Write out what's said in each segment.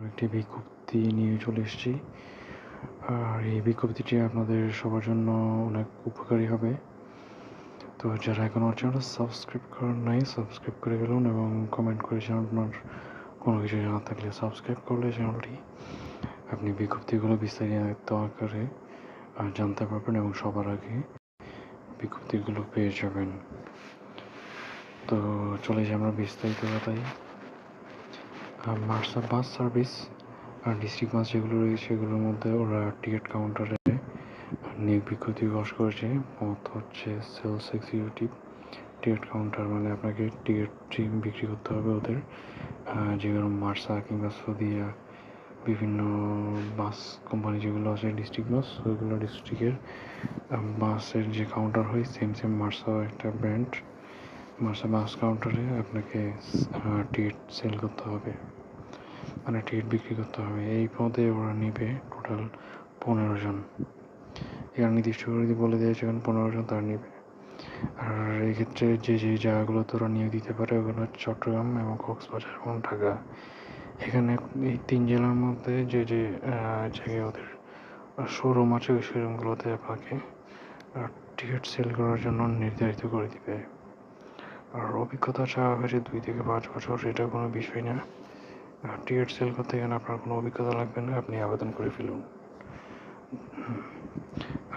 একটি বিজ্ঞপ্তি নিয়ে চলে এসেছি। আর এই বিজ্ঞপ্তিটি আপনাদের সবার জন্য অনেক উপকারী হবে। তো যারা এখনও চ্যানেল সাবস্ক্রাইব করেন নাই, সাবস্ক্রাইব করে ফেলুন এবং কমেন্ট করে জানান আপনার কোনো কিছু জানা থাকলে। সাবস্ক্রাইব করলে চ্যানেলটি আপনি বিজ্ঞপ্তিগুলো বিস্তারিত আকারে জানতে পারবেন এবং সবার আগে বিজ্ঞপ্তিগুলো পেয়ে যাবেন। তো চলে যাই আমরা বিস্তারিত কথায়। মার্সা বাস সার্ভিস আর ডিস্ট্রিক্ট বাস যেগুলো রয়েছে সেগুলোর মধ্যে ওরা টিকিট কাউন্টারে নিয়োগ বিজ্ঞপ্তি প্রকাশ করেছে। পদ হচ্ছে সেলস এক্সিকিউটিভ টিকিট কাউন্টার, মানে আপনাকে টিকিট বিক্রি করতে হবে ওদের যেগুলো মার্সা কিংবা সদিয়া বিভিন্ন বাস কোম্পানি যেগুলো আছে ডিস্ট্রিক্ট বাস, ওইগুলো ডিস্ট্রিক্টের বাসের যে কাউন্টার হয় সেম মার্সাও একটা ব্র্যান্ড। মার্সা বাস কাউন্টারে আপনাকে টিকিট সেল করতে হবে, মানে টিকিট বিক্রি করতে হবে। এই পদে ওরা নেবে টোটাল 15 জন। এখানে নির্দিষ্ট করে যদি বলে দেয় সেখানে 15 জন তারা নেবে। আর এক্ষেত্রে যে জায়গাগুলোতে ওরা নিয়োগ দিতে পারে ওগুলো হচ্ছে চট্টগ্রাম এবং কক্সবাজার এবং ঢাকা। এখানে এই 3 জেলার মধ্যে যে জায়গায় ওদের শোরুম আছে ওই শোরুমগুলোতে আপনাকে টিকিট সেল করার জন্য নির্ধারিত করে দিবে। আর অভিজ্ঞতা চাওয়া হয়েছে 2 থেকে 5 বছর, এটা কোনো বিষয় না। টিকিট সেল করতে এখানে আপনার কোনো অভিজ্ঞতা লাগবে না, আপনি আবেদন করে ফেলুন।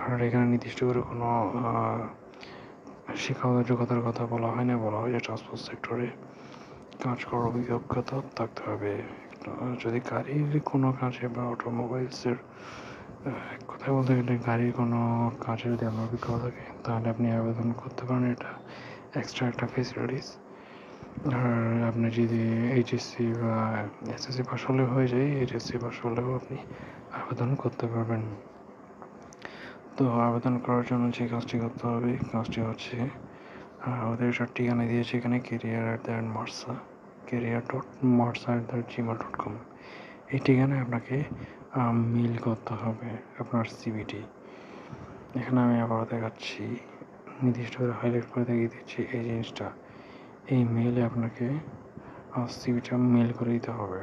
আর এখানে নির্দিষ্ট করে কোনো শিক্ষাগত যোগ্যতার কথা বলা হয় না, বলা হয় যে ট্রান্সপোর্ট সেক্টরে কাজ করার অভিজ্ঞতা থাকতে হবে। যদি গাড়ির কোনো কাজে বা অটোমোবাইলসের কথা বলতে গেলে গাড়ির কোনো কাজে যদি আপনার অভিজ্ঞতা থাকে তাহলে আপনি আবেদন করতে পারেন, এটা এক্সট্রা একটা ফেসিলিটিস। আর আপনি যদি এইচএসসি বা এসএসসি পাস হলে হয়ে যায়, এইচএসসি পাস হলেও আপনি আবেদন করতে পারবেন। তো আবেদন করার জন্য যে কাজটি করতে হবে কাজটি হচ্ছে ওদের একটা ঠিকানা দিয়েছে এখানে career@marsa.gmail.com। এই ঠিকানায় আপনাকে মেল করতে হবে আপনার সিভিটি। এখানে আমি আবার দেখাচ্ছি, নির্দিষ্ট করে হাইলাইট করে দেখিয়ে দিচ্ছি এই জিনিসটা। এই মেলে আপনাকে সিভিটা মেল করে দিতে হবে।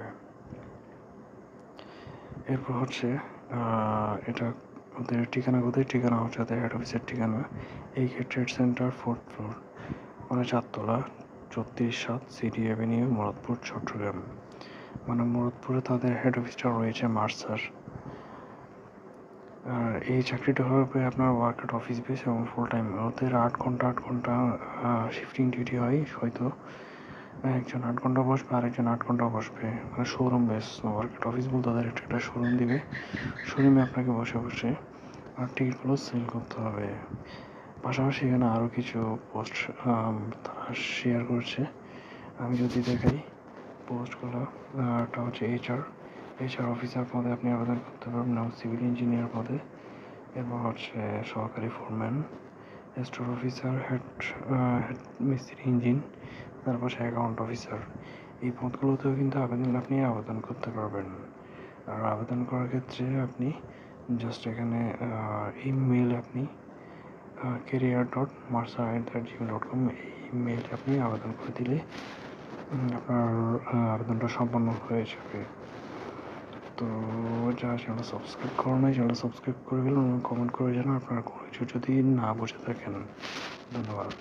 এরপর হচ্ছে এটা ওদের ঠিকানা কোথায়, ঠিকানা হচ্ছে ওদের হেড অফিসের ঠিকানা AK trade centre 4th floor, মানে 4 তলা 34-7 সিডি অ্যাভিনিউ, মুরাদপুর, চট্টগ্রাম। মানে মুরাদপুরে তাদের হেড অফিসটা রয়েছে মার্সার। আর এই চাকরিটা হবে আপনার ওয়ার্ক অ্যাট অফিস বেস এবং ফুল টাইম। ওদের 8 ঘন্টা শিফটিং ডিউটি হয়। হয়তো একজন 8 ঘন্টা বসবে আর একজন 8 ঘন্টা বসবে, মানে showroom base work at office বলতে তাদের একটা শোরুম দিবে। শোরুমে আপনাকে বসে বসে টিকিটগুলো সেল করতে হবে। পাশাপাশি এখানে আরও কিছু পোস্ট তারা শেয়ার করছে। আমি যদি দেখাই পোস্টগুলো, একটা হচ্ছে এইচআর অফিসার পদে আপনি আবেদন করতে পারবেন, সিভিল ইঞ্জিনিয়ার পদে। এরপর হচ্ছে সহকারী ফোরম্যান, স্টোর অফিসার, হেড মিস্ত্রি ইঞ্জিন, তারপর অ্যাকাউন্ট অফিসার। এই পদগুলোতেও কিন্তু আপনি আবেদন করতে পারবেন। আর আবেদন করার ক্ষেত্রে আপনি জাস্ট এখানে ইমেইলে আপনি career.marsa@gmail.com এই মেইলে আপনি আবেদন করে দিলে আপনার আবেদনটা সম্পন্ন হয়ে যাবে। তো যারা চ্যানেলটা সাবস্ক্রাইব করো নাই চ্যানেলটা সাবস্ক্রাইব করে ফেলুন এবং কমেন্ট করে জানান আপনারা কোনো কিছু যদি না বুঝে থাকেন। ধন্যবাদ।